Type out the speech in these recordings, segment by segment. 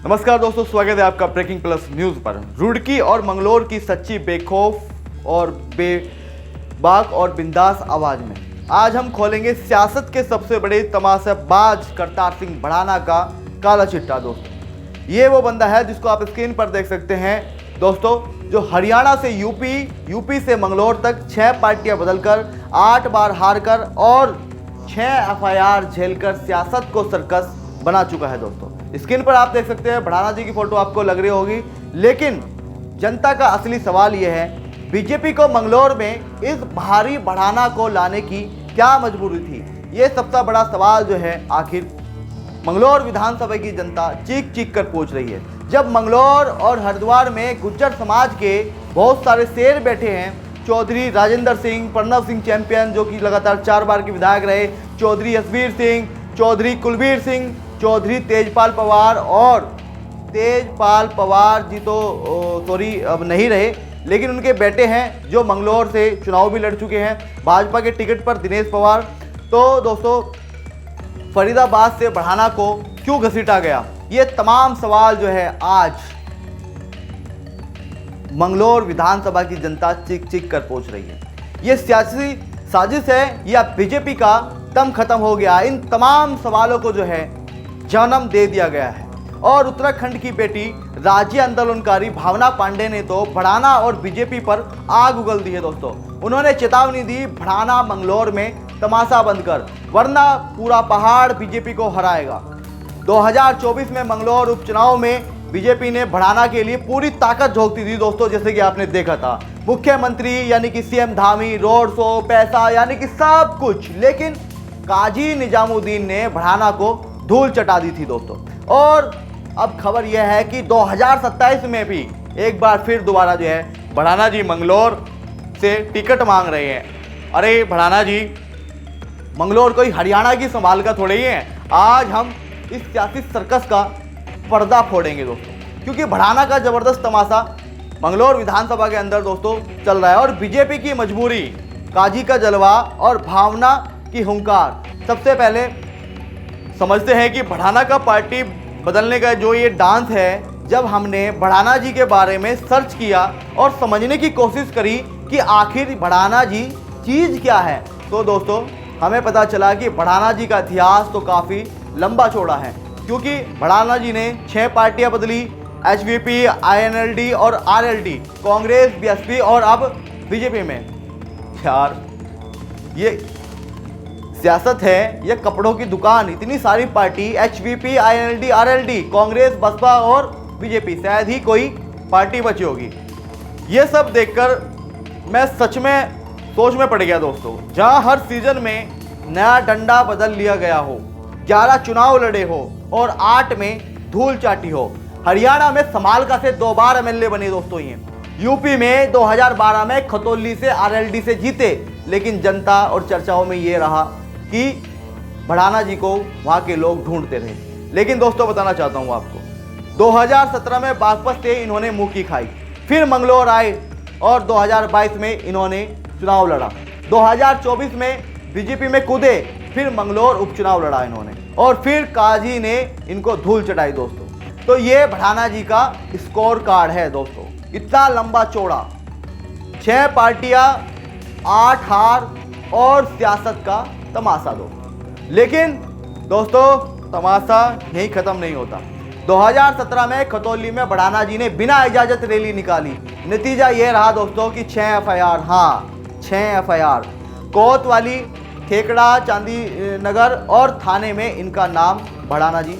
नमस्कार दोस्तों, स्वागत है आपका ब्रेकिंग प्लस न्यूज पर। रुड़की और मंगलोर की सच्ची बेखौफ और बेबाक और बिंदास आवाज में आज हम खोलेंगे सियासत के सबसे बड़े तमाशाबाज करतार सिंह भड़ाना का काला चिट्ठा। दोस्तों, ये वो बंदा है जिसको आप स्क्रीन पर देख सकते हैं दोस्तों, जो हरियाणा से यूपी से मंगलोर तक 6 पार्टियां बदलकर 8 बार हारकर और 6 FIR झेलकर सियासत को सर्कस बना चुका है। दोस्तों, स्क्रीन पर आप देख सकते हैं भड़ाना जी की फोटो आपको लग रही होगी, लेकिन जनता का असली सवाल यह है, बीजेपी को मंगलोर में इस भारी भड़ाना को लाने की क्या मजबूरी थी? ये सबसे बड़ा सवाल जो है आखिर मंगलोर विधानसभा की जनता चीख चीख कर पूछ रही है। जब मंगलोर और हरिद्वार में गुज्जर समाज के बहुत सारे शेर बैठे हैं, चौधरी राजेंद्र सिंह, प्रणव सिंह चैंपियन जो कि लगातार 4 बार के विधायक रहे, चौधरी यशवीर सिंह, चौधरी कुलबीर सिंह, चौधरी तेजपाल पवार, और तेजपाल पवार जी तो सॉरी अब नहीं रहे, लेकिन उनके बेटे हैं जो मंगलोर से चुनाव भी लड़ चुके हैं भाजपा के टिकट पर, दिनेश पवार। तो दोस्तों, फरीदाबाद से भड़ाना को क्यों घसीटा गया? ये तमाम सवाल जो है आज मंगलोर विधानसभा की जनता चीख चीख कर पूछ रही है। ये सियासी साजिश है या बीजेपी का दम खत्म हो गया? इन तमाम सवालों को जो है जन्म दे दिया गया है। और उत्तराखंड की बेटी राज्य आंदोलनकारी भावना पांडे ने तो भड़ाना और बीजेपी पर आग उगल दी है। दोस्तों, उन्होंने चेतावनी दी, भड़ाना मंगलोर में तमाशा बंद कर, वरना पूरा पहाड़ बीजेपी को हराएगा। 2024 में मंगलोर उपचुनाव में बीजेपी ने भड़ाना के लिए पूरी ताकत झोंकती थी दोस्तों, जैसे कि आपने देखा था। मुख्यमंत्री यानी कि CM धामी, रोड शो, पैसा यानी कि सब कुछ, लेकिन काजी निजामुद्दीन ने भड़ाना को धूल चटा दी थी दोस्तों। और अब खबर यह है कि 2027 में भी एक बार फिर दोबारा जो है भड़ाना जी मंगलोर से टिकट मांग रहे हैं। अरे भड़ाना जी, मंगलोर कोई हरियाणा की संभाल का थोड़े ही है। आज हम इस सियासी सर्कस का पर्दा फोड़ेंगे दोस्तों, क्योंकि भड़ाना का जबरदस्त तमाशा मंगलोर विधानसभा के अंदर दोस्तों चल रहा है। और बीजेपी की मजबूरी, काजी का जलवा और भावना की हुंकार। सबसे पहले समझते हैं कि भड़ाना का पार्टी बदलने का जो ये डांस है, जब हमने भड़ाना जी के बारे में सर्च किया और समझने की कोशिश करी कि आखिर भड़ाना जी चीज़ क्या है, तो दोस्तों हमें पता चला कि भड़ाना जी का इतिहास तो काफ़ी लंबा चौड़ा है। क्योंकि भड़ाना जी ने 6 पार्टियां बदली, HVP, INLD और RLD, कांग्रेस, BSP और अब बीजेपी में। यार, ये सियासत है या कपड़ों की दुकान? इतनी सारी party, HVP, INLD, RLD, Congress, Baspa और बीजेपी, शायद ही कोई पार्टी बची होगी। ये सब देखकर मैं सच में सोच में पड़ गया दोस्तों। जहां हर सीजन में नया डंडा बदल लिया गया हो, 11 चुनाव लड़े हो और 8 में धूल चाटी हो। हरियाणा में समालका से 2 बार MLA बने दोस्तों ये। यूपी में 2012 में खतौली से RLD से जीते, लेकिन जनता और चर्चाओं में ये रहा कि भड़ाना जी को वहाँ के लोग ढूंढते रहे। लेकिन दोस्तों बताना चाहता हूँ आपको, 2017 में बागपत से इन्होंने मुँह की खाई, फिर मंगलोर आए और 2022 में इन्होंने चुनाव लड़ा। 2024 में बीजेपी में कूदे, फिर मंगलोर उपचुनाव लड़ा इन्होंने, और फिर काजी ने इनको धूल चटाई दोस्तों। तो ये भड़ाना जी का स्कोर कार्ड है दोस्तों, इतना लंबा चौड़ा। 6 पार्टियां, 8 हार और सियासत का तमाशा दोस्तों। लेकिन दोस्तों, तमाशा यहीं खत्म नहीं होता। 2017 में खतौली में भड़ाना जी ने बिना इजाजत रैली निकाली। नतीजा यह रहा दोस्तों कि 6 FIR, हाँ 6 FIR, कोतवाली, खेकड़ा, चांदी नगर और थाने में इनका नाम भड़ाना जी।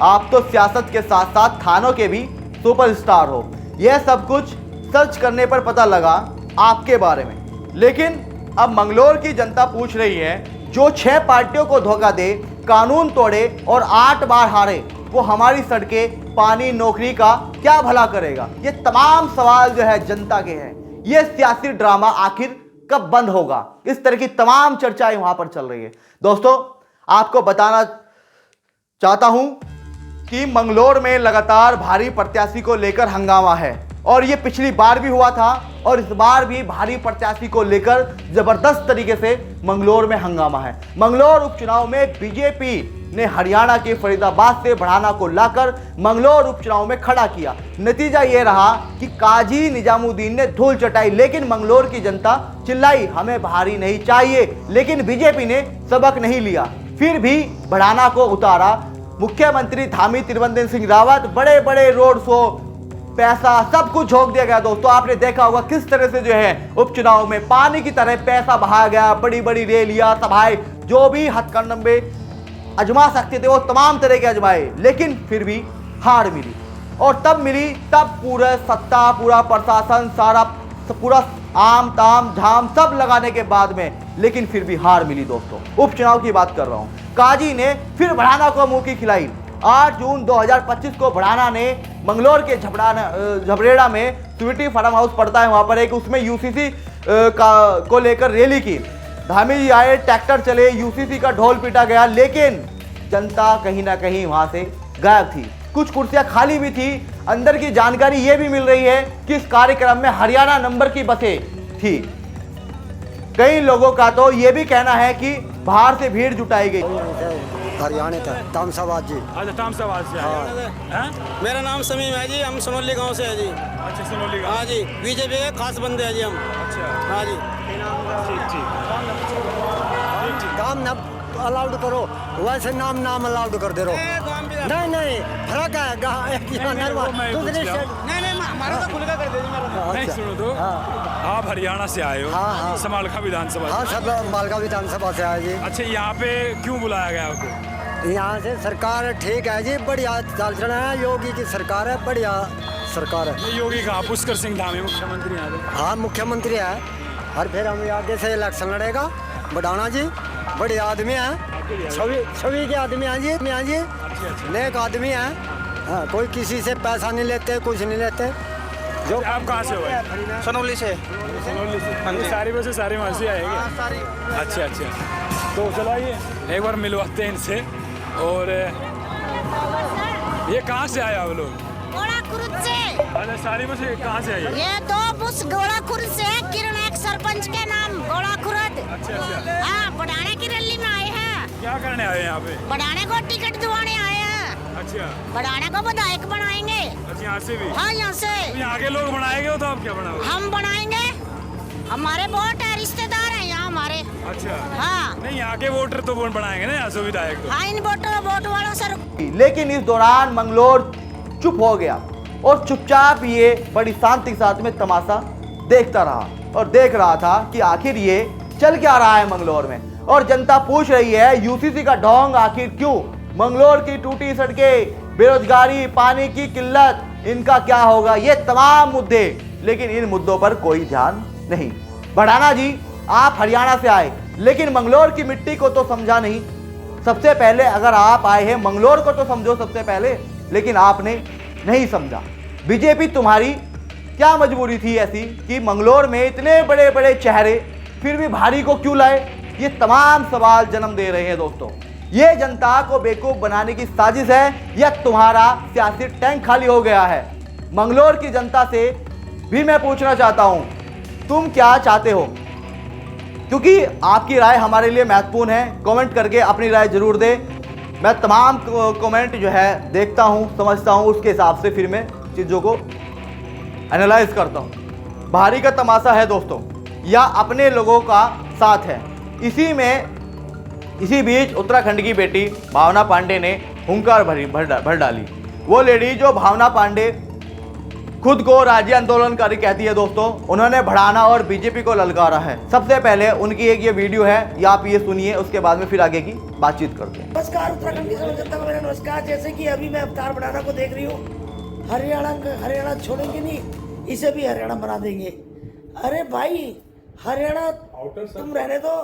आप तो सियासत के साथ साथ थानों के भी सुपरस्टार हो। यह सब कुछ सर्च करने पर पता लगा आपके बारे में। लेकिन अब मंगलोर की जनता पूछ रही है, जो 6 पार्टियों को धोखा दे, कानून तोड़े और 8 बार हारे, वो हमारी सड़कें, पानी, नौकरी का क्या भला करेगा? ये तमाम सवाल जो है जनता के हैं। ये सियासी ड्रामा आखिर कब बंद होगा? इस तरह की तमाम चर्चाएं वहां पर चल रही है। दोस्तों, आपको बताना चाहता हूं कि मंगलोर में लगातार भारी प्रत्याशी को लेकर हंगामा है, और ये पिछली बार भी हुआ था और इस बार भी भारी प्रत्याशी को लेकर जबरदस्त तरीके से मंगलोर में हंगामा है। मंगलोर उपचुनाव में बीजेपी ने हरियाणा के फरीदाबाद से बढ़ाना को लाकर मंगलौर उपचुनाव में खड़ा किया। नतीजा ये रहा कि काजी निजामुद्दीन ने धूल चटाई, लेकिन मंगलौर की जनता चिल्लाई हमें भारी नहीं चाहिए, लेकिन बीजेपी ने सबक नहीं लिया, फिर भी बढ़ाना को उतारा। मुख्यमंत्री धामी त्रिवेंद्र सिंह रावत, बड़े बड़े रोड शो, पैसा सब कुछ झोंक दिया गया। दोस्तों आपने देखा होगा किस तरह से जो है उपचुनाव में पानी की तरह पैसा बहाया गया, बड़ी बड़ी रैलियां, सभाएं, जो भी हथकंडे आजमा सकते थे वो तमाम तरह के आजमाए, लेकिन फिर भी हार मिली। और तब मिली तब पूरा सत्ता, पूरा प्रशासन, सारा पूरा आम ताम झाम सब लगाने के बाद में, लेकिन फिर भी हार मिली। दोस्तों उपचुनाव की बात कर रहा हूं। काजी ने फिर बढ़ाना को मुंह की खिलाई। 8 जून 2025 को बढ़ाना ने मंगलौर के झबरेड़ा में स्वीटी फार्म हाउस पड़ता है, वहां पर एक उसमें यूसीसी को लेकर रैली की। धामी जी आए, ट्रैक्टर चले, यूसीसी का ढोल पीटा गया, लेकिन जनता कहीं ना कहीं वहां से गायब थी। कुछ कुर्सियां खाली भी थी। अंदर की जानकारी ये भी मिल रही है कि इस कार्यक्रम में हरियाणा नंबर की बसें थी। कई लोगों का तो ये भी कहना है कि बाहर से भीड़ जुटाई गई। हरियाणा था तामसाबाद जी। अच्छा तामसाबाद से हाँ। मेरा नाम समीम है जी, हम सोनोली गांव से है जी। अच्छा सोनोली गांव। हाँ जी, बीजेपी के खास बंदे हैं जी हम। अच्छा हाँ जी। ठीक ठीक काम न अलाउड करो, वैसे नाम अलाउड कर दे रहो। नहीं नहीं फर्क है दूसरी स्टेट। नहीं हमारा तो खुल का कर दीजिए मेरा। नहीं सुनो तो आप हरियाणा से आए हो। हाँ। समालखा विधानसभा। हाँ सब मालका विधानसभा से आए जी। अच्छा यहाँ पे क्यों बुलाया गया आपको? यहाँ से सरकार ठीक है जी, बढ़िया चाल चलन है, योगी की सरकार है, बढ़िया सरकार है। ये योगी कहाँ? पुष्कर सिंह धामी मुख्यमंत्री यहाँ पे। हाँ मुख्यमंत्री है, और फिर हम आगे से इलेक्शन लड़ेगा। बढ़ाना जी बड़े आदमी हैं, छवि के आदमी हैं जी, यहाँ जी नेक आदमी हैं। हाँ, कोई किसी से पैसा नहीं लेते, कुछ नहीं लेते। जो आप कहाँ से हो? सोनोली से। सोनोली से। सारी बसें सारी वहाँ से आएंगे। अच्छा तो चलो आइए एक बार मिलवाते हैं इनसे। और ये कहाँ से आए आप लोग? गोड़ाखुर्द से। अच्छा सारी बसें कहाँ से आई? ये 2 बस गोड़ाखुर्द से, किरण एक सरपंच के नाम गोड़ाखुर्द। अच्छा हाँ, बढ़ाने की रैली में आए हैं। क्या करने आए हैं यहाँ पे? बढ़ाने को टिकट दिवाने आए हैं। अच्छा बढ़ाने को विधायक बनाएंगे। अच्छा यहाँ से भी? हाँ यहाँ से। तो यहाँ के लोग बनाएंगे हो तो आप क्या बनाओगे? हम बनाएंगे, हमारे बहुत है, रिश्तेदार हैं यहाँ हमारे। अच्छा हाँ नहीं यहाँ के वोटर तो वोट बनाएंगे ना यहाँ से विधायक तो। हाँ, इन वोट वालों से। लेकिन इस दौरान मंगलौर चुप हो गया और चुपचाप ये बड़ी शांति के साथ में तमाशा देखता रहा और देख रहा था कि आखिर ये चल क्या रहा है मंगलौर में। और जनता पूछ रही है यूसीसी का ढोंग आखिर क्यों? मंगलौर की टूटी सड़कें, बेरोजगारी, पानी की किल्लत, इनका क्या होगा? ये तमाम मुद्दे, लेकिन इन मुद्दों पर कोई ध्यान नहीं। बढ़ाना जी आप हरियाणा से आए, लेकिन मंगलौर की मिट्टी को तो समझा नहीं। सबसे पहले अगर आप आए हैं मंगलौर को तो समझो सबसे पहले, लेकिन आपने नहीं समझा। बीजेपी तुम्हारी क्या मजबूरी थी ऐसी कि मंगलौर में इतने बड़े बड़े चेहरे फिर भी भारी को क्यों लाए? ये तमाम सवाल जन्म दे रहे हैं। दोस्तों ये जनता को बेवकूफ बनाने की साजिश है या तुम्हारा सियासी टैंक खाली हो गया है? मंगलौर की जनता से भी मैं पूछना चाहता हूं, तुम क्या चाहते हो? क्योंकि आपकी राय हमारे लिए महत्वपूर्ण है। कमेंट करके अपनी राय जरूर दे। मैं तमाम कमेंट जो है देखता हूं, समझता हूं, उसके हिसाब से फिर मैं चीज़ों को एनालाइज करता हूं। भारी का तमाशा है दोस्तों या अपने लोगों का साथ है? इसी बीच उत्तराखंड की बेटी भावना पांडे ने हुंकार भर डाली। वो लेडी जो भावना पांडे खुद को राज्य आंदोलनकारी कहती है दोस्तों, उन्होंने बढ़ाना और बीजेपी को ललकारा है। सबसे पहले उनकी एक ये वीडियो है, या आप ये सुनिए, उसके बाद में फिर आगे की बातचीत करते हैं। नमस्कार उत्तराखंड की जनता को मेरा नमस्कार। जैसे कि अभी मैं अवतार बढ़ाना को देख रही हूँ, हरियाणा छोड़ेंगे नहीं, इसे भी हरियाणा बना देंगे। अरे भाई हरियाणा तुम रहने दो,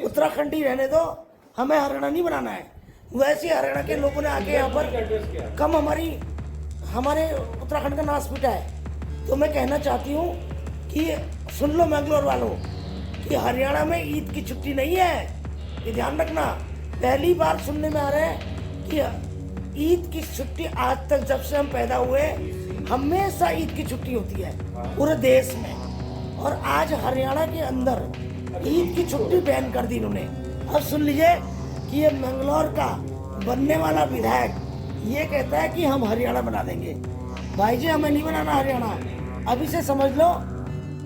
उत्तराखंड ही रहने दो, हमें हरियाणा नहीं बनाना है। वैसे हरियाणा के लोगों ने आके यहाँ पर कम हमारे उत्तराखंड का नाश पीटा है। तो मैं कहना चाहती हूँ कि सुन लो मैंगलोर वालों कि हरियाणा में ईद की छुट्टी नहीं है, ये ध्यान रखना। पहली बार सुनने में आ रहा है कि ईद की छुट्टी आज तक जब से हम पैदा हुए हमेशा ईद की छुट्टी होती है पूरे देश में, और आज हरियाणा के अंदर ईद की छुट्टी बैन कर दी इन्होंने। अब सुन लीजिए कि ये मैंगलोर का बनने वाला विधायक ये कहता है कि हम हरियाणा बना देंगे। भाई जी हमें नहीं बनाना हरियाणा, अभी से समझ लो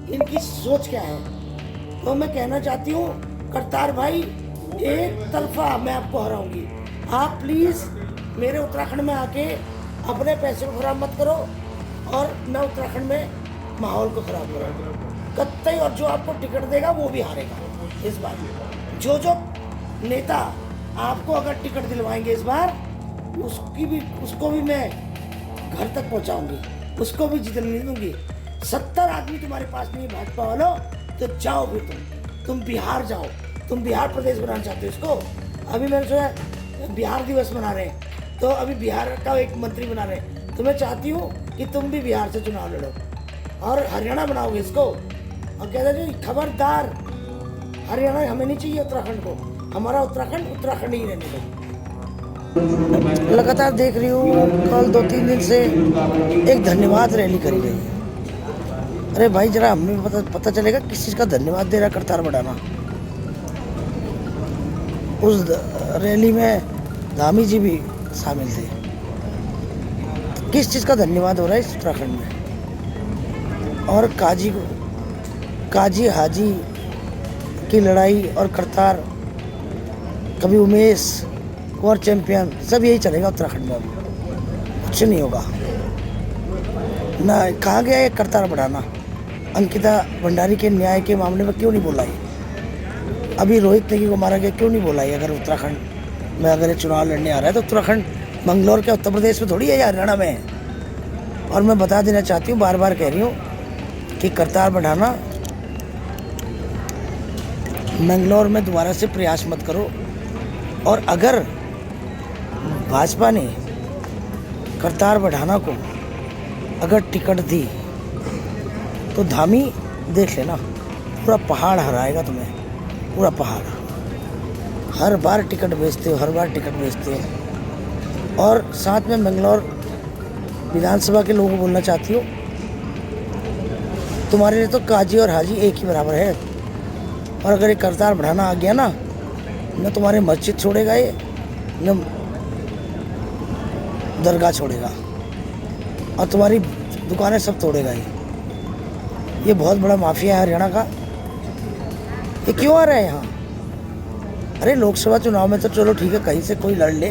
इनकी सोच क्या है। तो मैं कहना चाहती हूँ करतार भाई, एक तरफा मैं आपको हराऊंगी। आप प्लीज़ मेरे उत्तराखंड में आके अपने पैसे को खराब मत करो और मैं उत्तराखंड में माहौल को खराब करो कतई। और जो आपको टिकट देगा वो भी हारेगा इस बार। जो नेता आपको अगर टिकट दिलवाएंगे इस बार, उसको भी मैं घर तक पहुंचाऊंगी, उसको भी जीतने नहीं दूंगी। 70 आदमी तुम्हारे पास नहीं है भाजपा वालों, तो जाओ फिर तुम बिहार जाओ। तुम बिहार प्रदेश बनाना चाहते हो इसको। अभी मैंने सुना बिहार दिवस मना रहे हैं, तो अभी बिहार का एक मंत्री बना रहे हैं। तो मैं चाहती हूँ कि तुम भी बिहार से चुनाव लड़ो और हरियाणा बनाओगे इसको। और कहते जी खबरदार, हरियाणा हमें नहीं चाहिए उत्तराखंड को, हमारा उत्तराखंड ही रहने दो। लगातार देख रही हूँ कल 2-3 दिन से एक धन्यवाद रैली करी गई है। अरे भाई जरा हमें पता चलेगा किस चीज़ का धन्यवाद दे रहा करतार बढ़ाना। उस रैली में धामी जी भी शामिल थे। किस चीज़ का धन्यवाद हो रहा है इस उत्तराखंड में। और काजी हाजी की लड़ाई और करतार, कभी उमेश और चैंपियन, सब यही चलेगा उत्तराखंड में। अब कुछ नहीं होगा ना। कहाँ गया ये करतार बढ़ाना? अंकिता भंडारी के न्याय के मामले में क्यों नहीं बोला ये? अभी रोहित नेगी को मारा गया, क्यों नहीं बोला ये? अगर उत्तराखंड में अगर ये चुनाव लड़ने आ रहा है तो उत्तराखंड मंगलौर के उत्तर प्रदेश में थोड़ी है या हरियाणा में है। और मैं बता देना चाहती हूँ, बार बार कह रही हूँ कि करतार बढ़ाना मंगलौर में दोबारा से प्रयास मत करो। और अगर भाजपा ने करतार बढ़ाना को अगर टिकट दी तो धामी देख लेना, पूरा पहाड़ हराएगा तुम्हें, पूरा पहाड़। हर बार टिकट बेचते हो, हर बार टिकट बेचते हो। और साथ में मंगलौर विधानसभा के लोगों को बोलना चाहती हूँ, तुम्हारे लिए तो काजी और हाजी एक ही बराबर है। और अगर ये करतार बढ़ाना आ गया ना, न तुम्हारे मस्जिद छोड़ेगा ये, न दरगाह छोड़ेगा, और तुम्हारी दुकानें सब तोड़ेगा ये बहुत बड़ा माफिया है हरियाणा का। ये क्यों आ रहा है यहाँ? अरे लोकसभा चुनाव में तो चलो ठीक है, कहीं से कोई लड़ ले,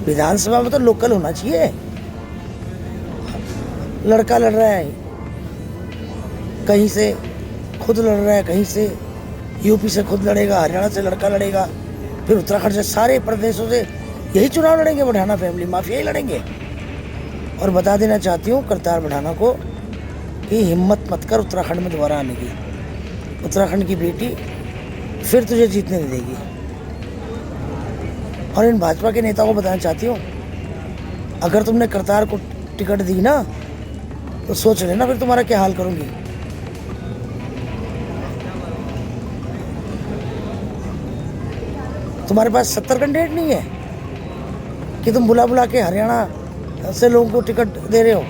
विधानसभा में तो लोकल होना चाहिए। लड़का लड़ रहा है कहीं से, खुद लड़ रहा है कहीं से, यूपी से खुद लड़ेगा, हरियाणा से लड़का लड़ेगा, फिर उत्तराखंड से, सारे प्रदेशों से यही चुनाव लड़ेंगे। बढ़ाना फैमिली माफिया ही लड़ेंगे। और बता देना चाहती हूँ करतार बढ़ाना को कि हिम्मत मत कर उत्तराखंड में दोबारा आने की। उत्तराखंड की बेटी फिर तुझे जीतने नहीं देगी। और इन भाजपा के नेताओं को बताना चाहती हूँ, अगर तुमने करतार को टिकट दी ना तो सोच लेना फिर तुम्हारा क्या हाल करूँगी। तुम्हारे पास 70 कैंडिडेट नहीं है कि तुम बुला के हरियाणा से लोगों को टिकट दे रहे हो।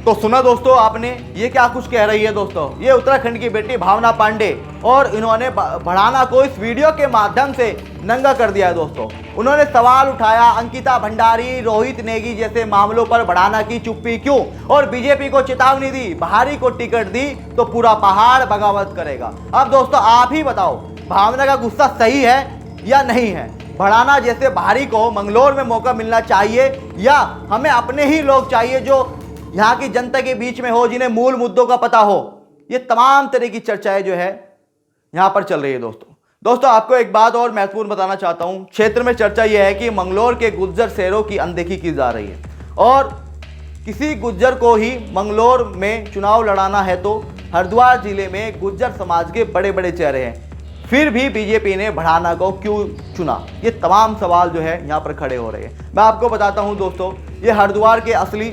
तो सुना दोस्तों आपने, ये क्या कुछ कह रही है दोस्तों, ये उत्तराखंड की बेटी भावना पांडे। और इन्होंने बढ़ाना को इस वीडियो के माध्यम से नंगा कर दिया है दोस्तों। उन्होंने सवाल उठाया अंकिता भंडारी, रोहित नेगी जैसे मामलों पर बढ़ाना की चुप्पी क्यों, और बीजेपी को चेतावनी दी, भारी को टिकट दी तो पूरा पहाड़ बगावत करेगा। अब दोस्तों आप ही बताओ, भावना का गुस्सा सही है या नहीं है? बढ़ाना जैसे भारी को मंगलौर में मौका मिलना चाहिए, या हमें अपने ही लोग चाहिए जो यहाँ की जनता के बीच में हो, जिन्हें मूल मुद्दों का पता हो? ये तमाम तरह की चर्चाएं जो है यहाँ पर चल रही है दोस्तों आपको एक बात और महत्वपूर्ण बताना चाहता हूँ। क्षेत्र में चर्चा यह है कि मंगलौर के गुज्जर शेरों की अनदेखी की जा रही है, और किसी गुज्जर को ही मंगलौर में चुनाव लड़ाना है तो हरिद्वार जिले में गुज्जर समाज के बड़े बड़े चेहरे हैं, फिर भी बीजेपी ने बढ़ाना को क्यों चुना? ये तमाम सवाल जो है यहाँ पर खड़े हो रहे हैं। मैं आपको बताता हूँ दोस्तों, ये हरिद्वार के असली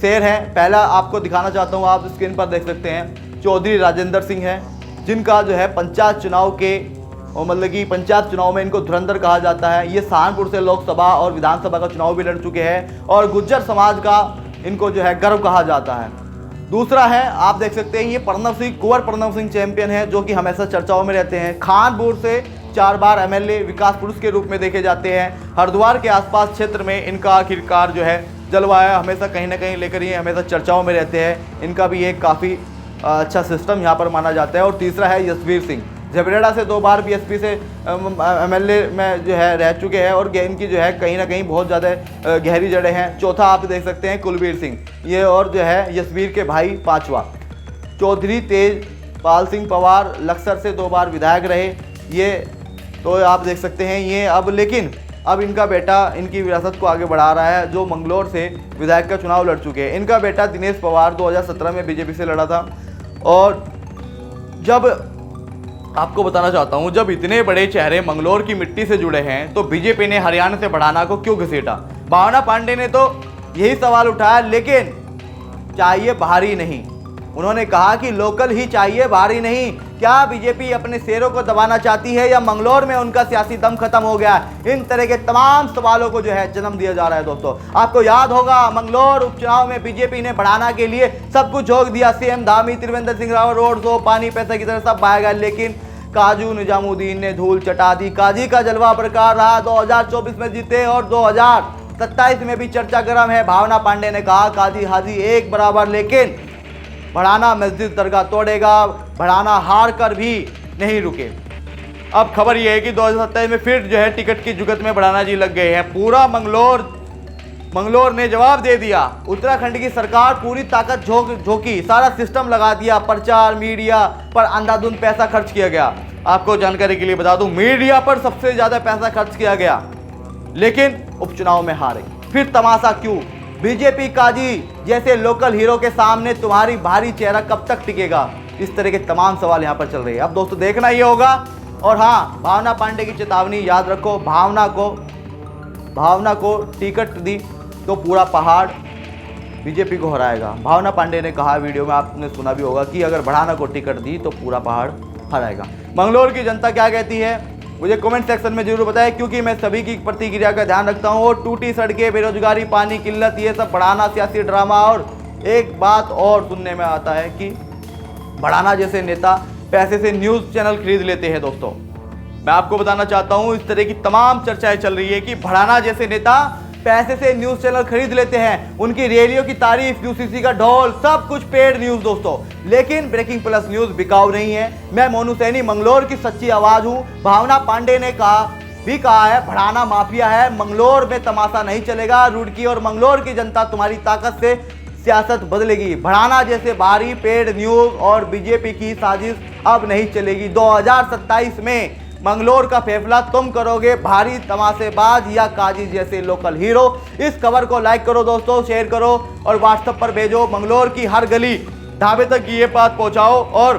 शेर हैं। पहला आपको दिखाना चाहता हूँ, आप स्क्रीन पर देख सकते हैं, चौधरी राजेंद्र सिंह हैं, जिनका जो है पंचायत चुनाव के, मतलब कि पंचायत चुनाव में इनको धुरंधर कहा जाता है। ये सहारनपुर से लोकसभा और विधानसभा का चुनाव भी लड़ चुके हैं, और गुज्जर समाज का इनको जो है गर्व कहा जाता है। दूसरा है, आप देख सकते हैं, ये प्रणव सिंह, कुंवर प्रणव सिंह चैंपियन है, जो कि हमेशा चर्चाओं में रहते हैं। खानपुर से 4 बार एमएलए विकास पुरुष के रूप में देखे जाते हैं। हरिद्वार के आसपास क्षेत्र में इनका आखिरकार जो है जलवा है, हमेशा कहीं ना कहीं लेकर ये हमेशा चर्चाओं में रहते हैं। इनका भी एक काफ़ी अच्छा सिस्टम यहाँ पर माना जाता है। और तीसरा है यशवीर सिंह, झबरेड़ा से 2 बार बीएसपी से एमएलए में जो है रह चुके हैं और इनकी जो है कहीं ना कहीं बहुत ज़्यादा गहरी जड़ें हैं। चौथा आप देख सकते हैं कुलबीर सिंह, ये और जो है यशवीर के भाई 5वां। चौधरी तेजपाल सिंह पवार लक्सर से 2 बार विधायक रहे, ये तो आप देख सकते हैं ये अब इनका बेटा इनकी विरासत को आगे बढ़ा रहा है, जो मंगलौर से विधायक का चुनाव लड़ चुके हैं। इनका बेटा दिनेश पवार 2017 में बीजेपी से लड़ा था। और जब आपको बताना चाहता हूं, जब इतने बड़े चेहरे मंगलौर की मिट्टी से जुड़े हैं तो बीजेपी ने हरियाणा से बढ़ाना को क्यों घसीटा? भावना पांडे ने तो यही सवाल उठाया, लेकिन चाहिए बाहरी नहीं। उन्होंने कहा कि लोकल ही चाहिए, बाहरी नहीं। क्या बीजेपी अपने शेरों को दबाना चाहती है या मंगलौर में उनका सियासी दम खत्म हो गया? इन तरह के तमाम सवालों को जो है जन्म दिया जा रहा है। दोस्तों, आपको याद होगा मंगलौर उपचुनाव में बीजेपी ने बढ़ाना के लिए सब कुछ झोंक दिया। CM Dhami, Trivendra Singh Rawat, road show, पानी पैसा की तरह सब बहाया गया, लेकिन काजू निजामुद्दीन ने धूल चटा दी। काजी का जलवा बरकरार रहा, 2024 में जीते और 2027 में भी चर्चा गर्म है। भावना पांडे ने कहा काजी हाजी एक बराबर, लेकिन बढ़ाना मस्जिद दरगाह तोड़ेगा, बढ़ाना हार कर भी नहीं रुके। अब खबर यह है कि 2027 में फिर जो है टिकट की जुगत में बढ़ाना जी लग गए हैं। पूरा मंगलौर ने जवाब दे दिया। उत्तराखंड की सरकार पूरी ताकत झोंकी, सारा सिस्टम लगा दिया, प्रचार मीडिया पर अंधाधुंध पैसा खर्च किया गया। आपको जानकारी के लिए बता दूं, मीडिया पर सबसे ज्यादा पैसा खर्च किया गया, लेकिन उपचुनाव में हारे। फिर तमाशा क्यों? बीजेपी काजी जैसे लोकल हीरो के सामने तुम्हारी भारी चेहरा कब तक टिकेगा? इस तरह के तमाम सवाल यहाँ पर चल रहे हैं। अब दोस्तों देखना ये होगा। और हाँ, भावना पांडे की चेतावनी याद रखो, भावना को टिकट दी तो पूरा पहाड़ बीजेपी को हराएगा। भावना पांडे ने कहा वीडियो में, आपने सुना भी होगा, कि अगर बढ़ाना को टिकट दी तो पूरा पहाड़ हराएगा। मंगलौर की जनता क्या कहती है मुझे कमेंट सेक्शन में जरूर बताएं, क्योंकि मैं सभी की प्रतिक्रिया का ध्यान रखता हूं। और टूटी सड़कें, बेरोजगारी, पानी किल्लत, ये सब बढ़ाना सियासी ड्रामा। और एक बात और सुनने में आता है कि बढ़ाना जैसे नेता पैसे से न्यूज़ चैनल खरीद लेते हैं। दोस्तों, मैं आपको बताना चाहता हूं, इस तरह की तमाम चर्चाएं चल रही है कि बढ़ाना जैसे नेता पैसे से न्यूज़ चैनल खरीद लेते हैं। उनकी रैलियों की तारीफ, यूसीसी का ढोल, सब कुछ पेड न्यूज़ दोस्तों। लेकिन ब्रेकिंग प्लस न्यूज़ बिकाऊ नहीं है। मैं मोनू सैनी मंगलौर की सच्ची आवाज़ हूँ। भावना पांडे ने कहा है बढ़ाना माफिया है, मंगलौर में तमाशा नहीं चलेगा। रुड़की और मंगलौर की जनता तुम्हारी ताकत से सियासत बदलेगी। बढ़ाना जैसे बाहरी पेड न्यूज़ और बीजेपी की साजिश अब नहीं चलेगी। 2027 में मंगलौर का फैसला तुम करोगे, भारी तमाशेबाज या काजी जैसे लोकल हीरो। इस खबर को लाइक करो दोस्तों, शेयर करो और व्हाट्सएप पर भेजो। मंगलौर की हर गली ढाबे तक ये बात पहुंचाओ। और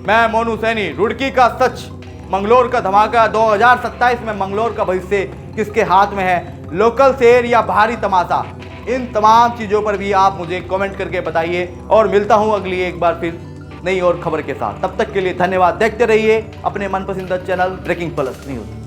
मैं मोनू सैनी, रुड़की का सच, मंगलौर का धमाका। 2027 में मंगलौर का भविष्य किसके हाथ में है? लोकल शेर या भारी तमाशा? इन तमाम चीज़ों पर भी आप मुझे कमेंट करके बताइए। और मिलता हूँ अगली एक बार फिर नई और खबर के साथ। तब तक के लिए धन्यवाद। देखते रहिए अपने मनपसंद चैनल ब्रेकिंग प्लस न्यूज़।